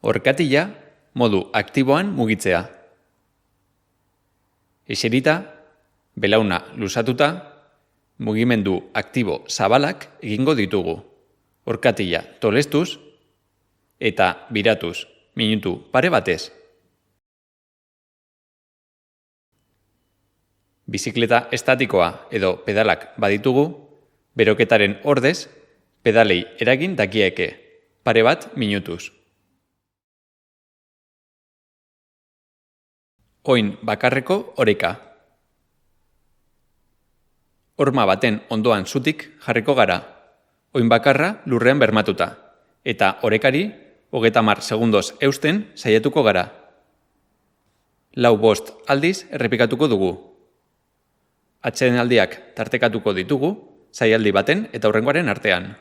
Orkatila modu aktiboan mugitzea. Eserita, belauna luzatuta, mugimendu aktibo zabalak egingo ditugu. Orkatila tolestuz eta biratuz minutu pare batez. Bizikleta estatikoa edo pedalak baditugu, beroketaren ordez, pedalei eragin dakieke, pare bat minutuz. Oin bakarreko oreka. Horma baten ondoan zutik jarriko gara, oin bakarra lurrean bermatuta, eta orekari 30 segundoz eusten saiatuko gara. 4-5 aldiz errepikatuko dugu. Atsedenaldiak tartekatuko ditugu, saialdi baten eta hurrengoaren artean.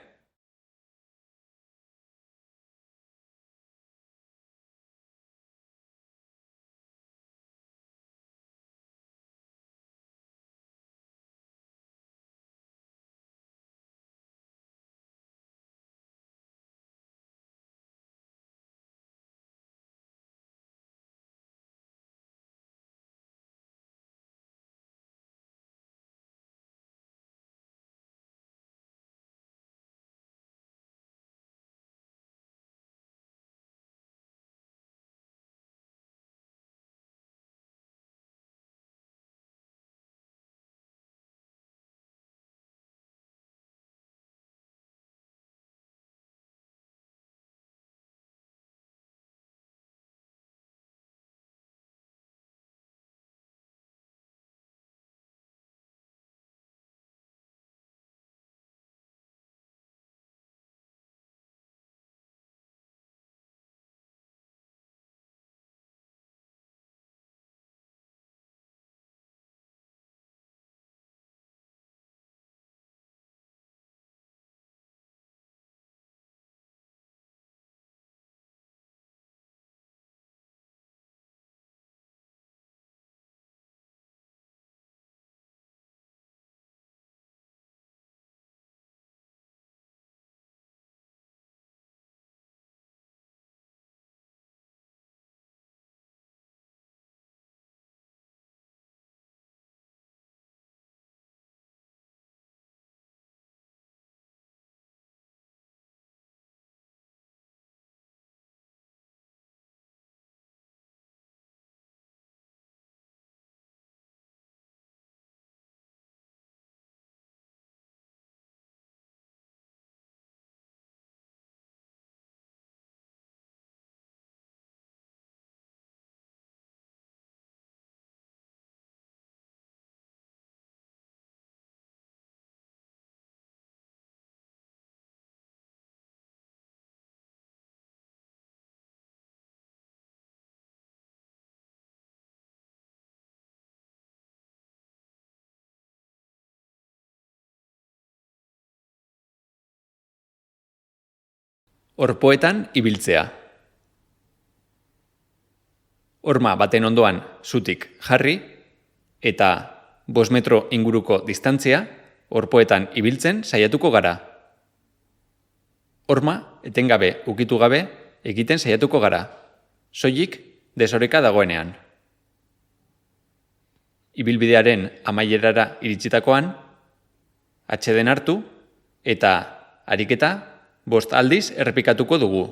Orpoetan ibiltzea. Horma baten ondoan zutik jarri eta 5 metro inguruko distantzia orpoetan ibiltzen saiatuko gara. Horma etengabe ukitu gabe egiten saiatuko gara, soilik desoreka dagoenean. Ibilbidearen amaierara iritsitakoan, atseden hartu eta ariketa 5 aldiz errepikatuko dugu.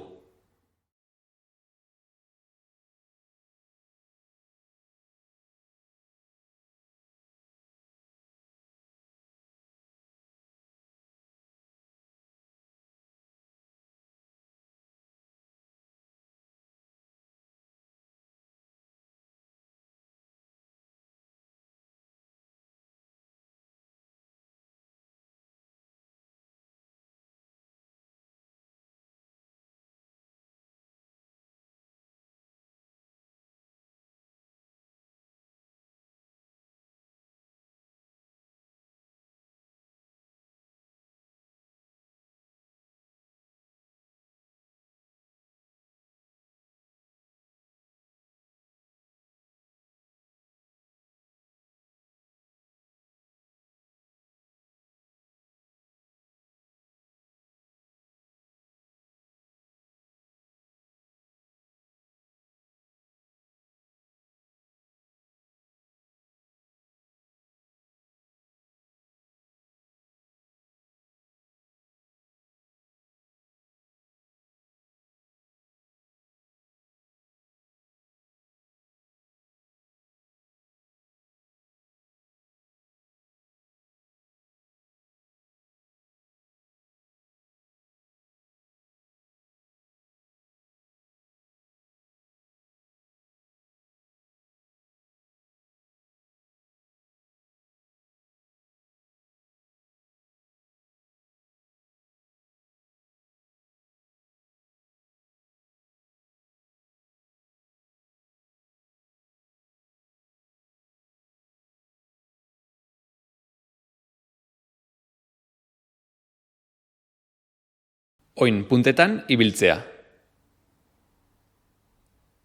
oin puntetan ibiltzea.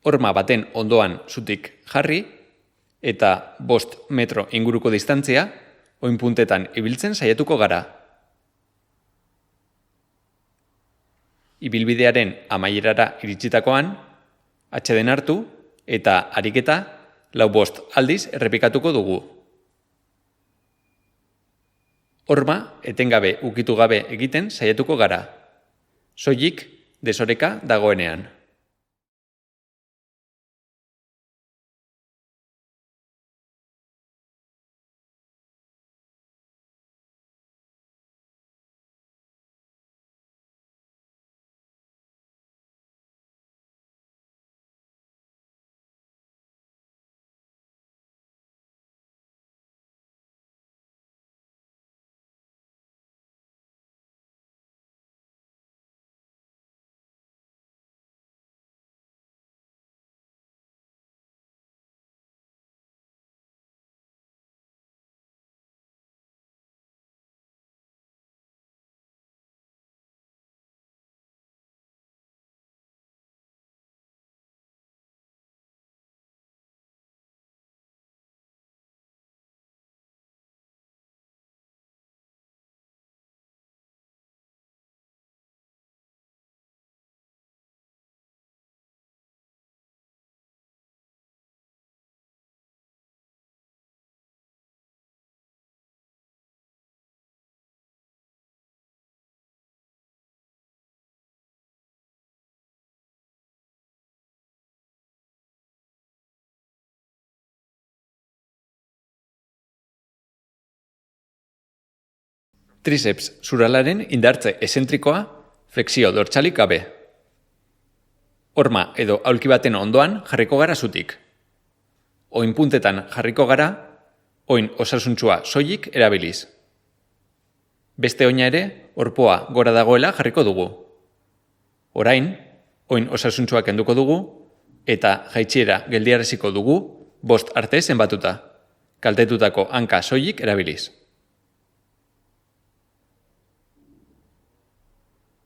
Horma baten ondoan zutik jarri eta 5 metro inguruko distantzia oin puntetan ibiltzen saiatuko gara. Ibilbidearen amaierara iritsitakoan, atxeden hartu eta ariketa 4-5 aldiz errepikatuko dugu. Horma etengabe ukitu gabe egiten saiatuko gara. Soilik desoreka dagoenean. Triceps zuralaren indartze ezentrikoa flexio dortsalik gabe. Horma edo aulki baten ondoan jarriko gara zutik. Oin puntetan jarriko gara, oin osasuntsua soilik erabiliz. Beste oina ere, orpoa gora dagoela jarriko dugu. Orain, oin osasuntsua kenduko dugu, eta jaitsiera geldiaraziko dugu 5 arte zenbatuta, kaltetutako hanka soilik erabiliz.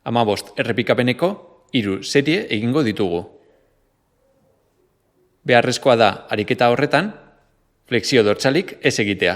15 errepikapeneko 3 serie egingo ditugu. Beharrezkoa da ariketa horretan, flexio dortsalik ez egitea.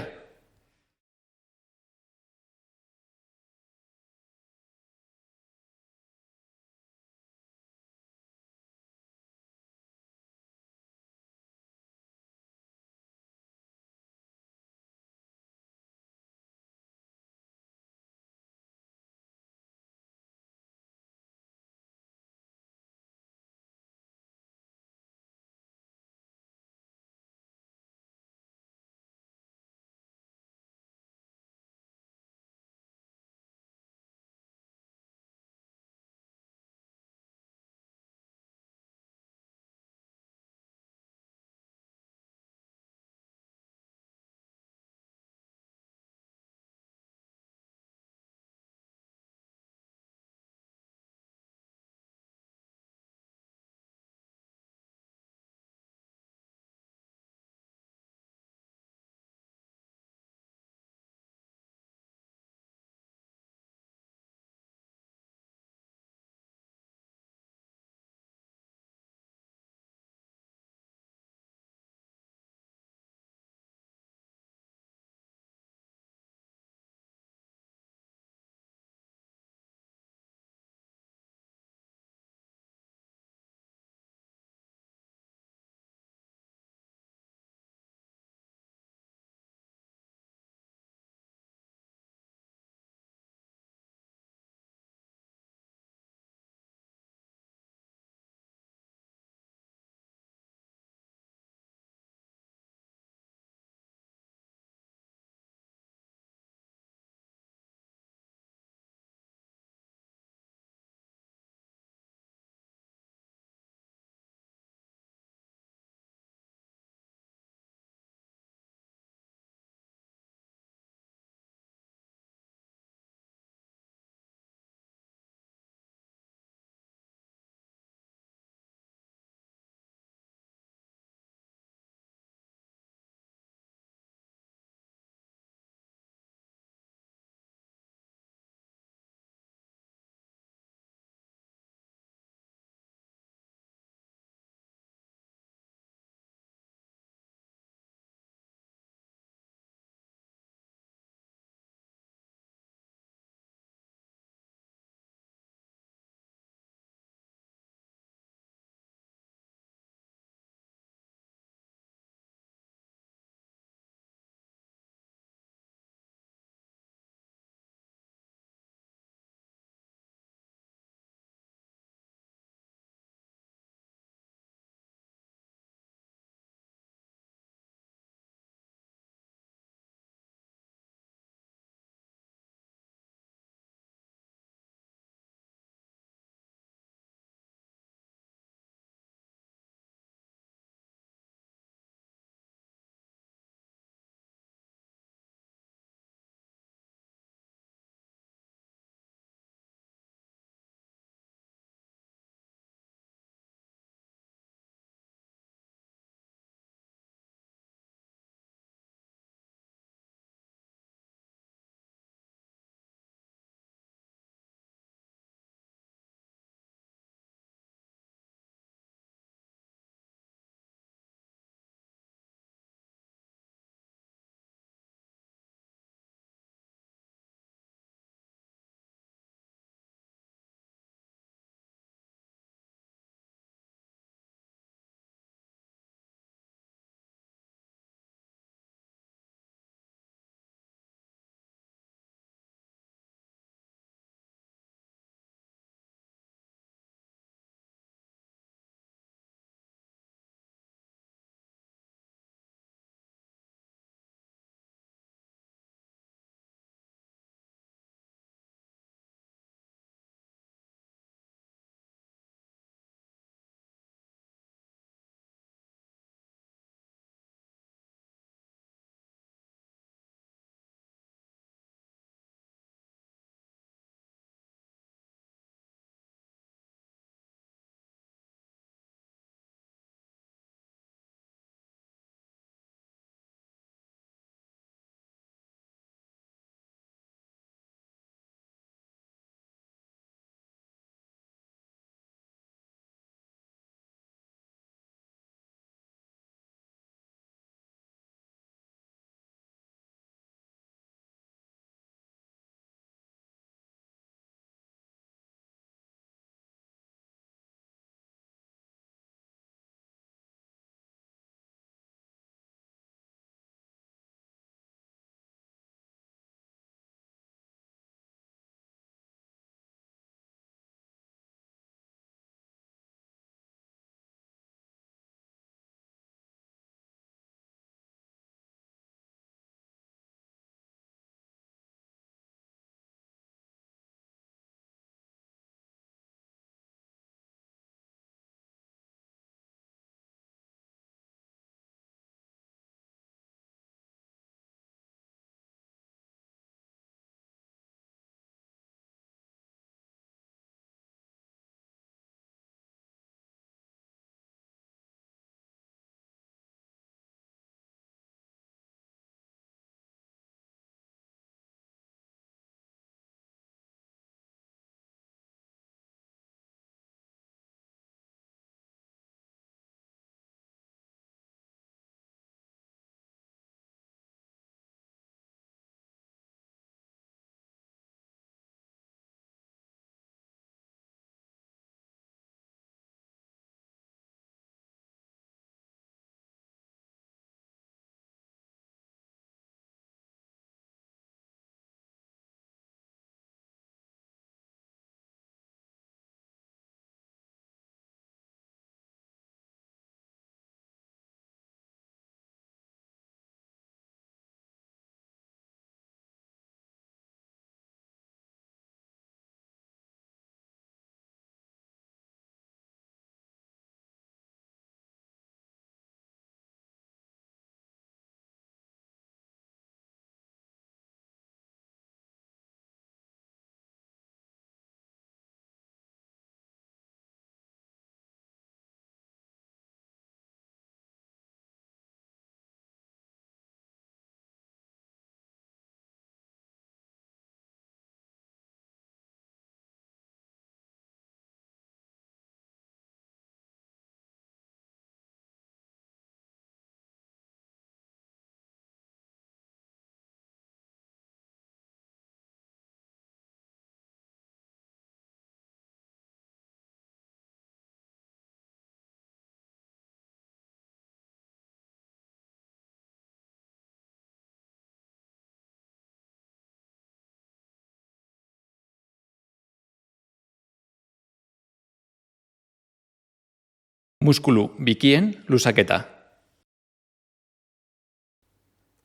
Muskulu bikien luzaketa.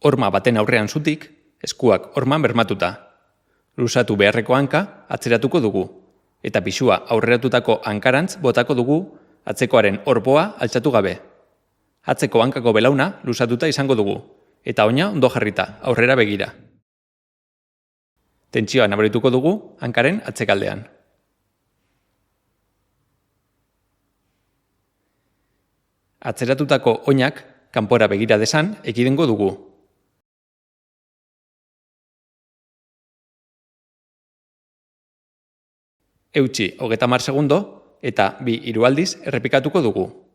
Horma baten aurrean zutik, eskuak horman bermatuta. Luzatu beharreko hanka atzeratuko dugu, eta pisua aurreratutako hankarantz botako dugu atzekoaren orpoa altxatu gabe. Atzeko hankako belauna luzatuta izango dugu, eta oina ondo jarrita, aurrera begira. Tentsioa nabarituko dugu hankaren atzekaldean. Atzeratutako oinak kanpora begira desan ekidengo dugu. Eutsi 30 segundo eta 2 aldiz errepikatuko dugu.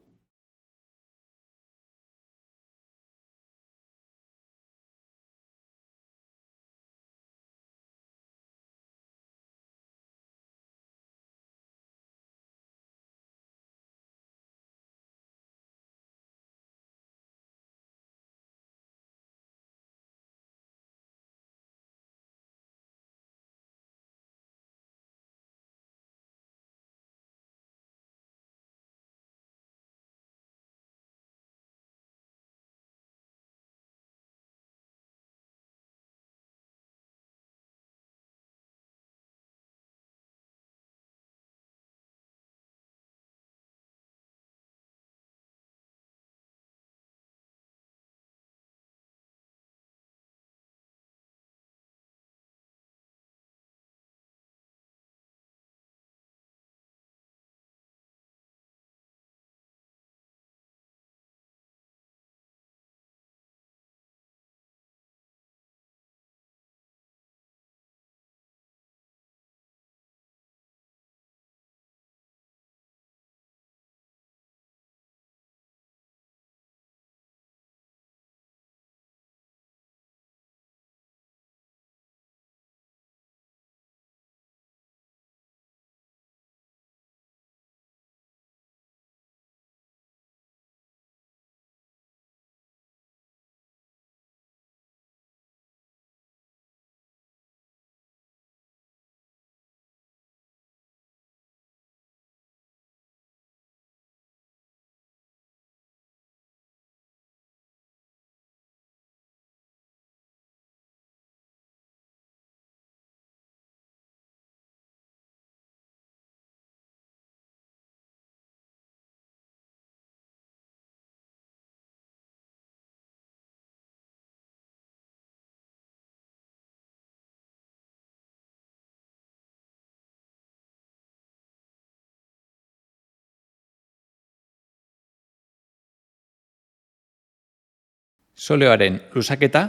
Soleoaren luzaketa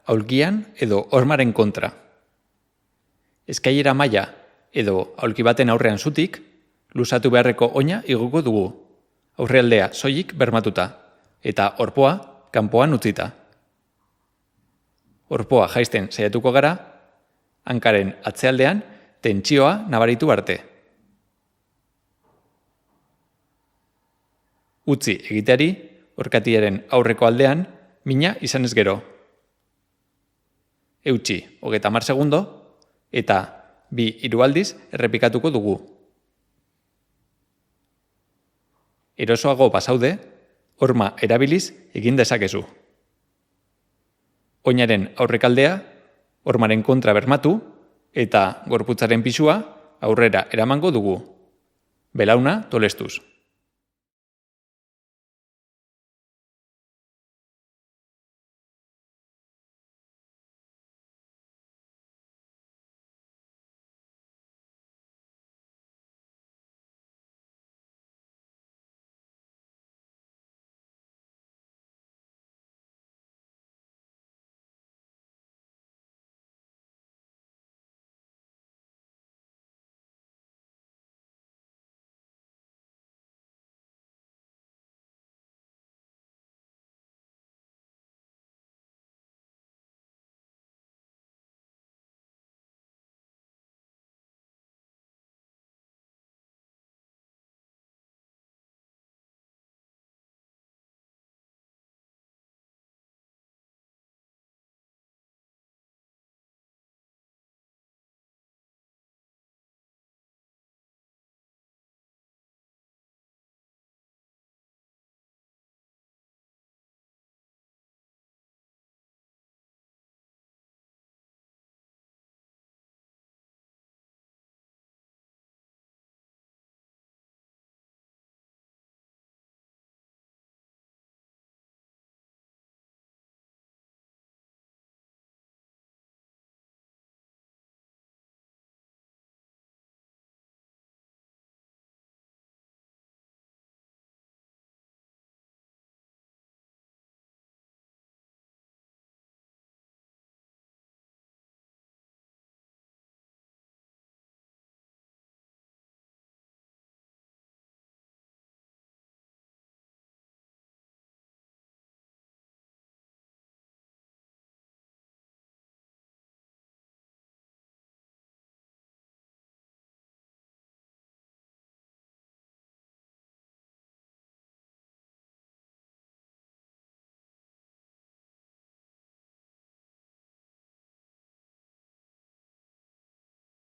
aulkian edo hormaren kontra. Eskailera maila edo aulki baten aurrean zutik, luzatu beharreko oina igoko dugu, aurrealdea soilik bermatuta, eta orpoa kanpoan utzita. Orpoa jaisten saiatuko gara, hankaren atzealdean tentsioa nabaritu arte. Utzi egiteari, orkatiaren aurreko aldean, mina izanez gero. Eutsi 30 segundo eta 2 aldiz errepikatuko dugu. Erosoago basaude, horma erabiliz egin dezakezu. Oinaren aurrekaldea, hormaren kontra bermatu eta gorputzaren pisua aurrera eramango dugu. Belauna tolestuz.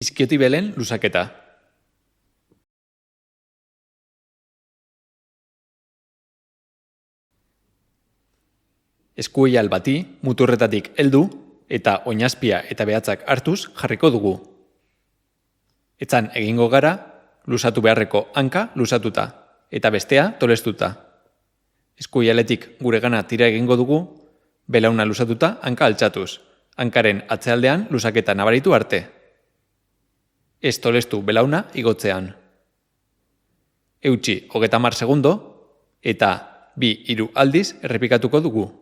Iskiotibelen lusaketa. Eskuoial bati muturretatik heldu eta oinazpia eta behatzak hartuz jarriko dugu. Etzan egingo gara, lusatu beharreko hanka lusatuta eta bestea tolestuta. Eskuoialetik guregana tira egingo dugu, belauna lusatuta hanka altxatuz, hankaren atzealdean lusaketa nabaritu arte. Ez tolestu belauna igotzean. Eutsi 30 segundo eta 2-3 aldiz errepikatuko dugu.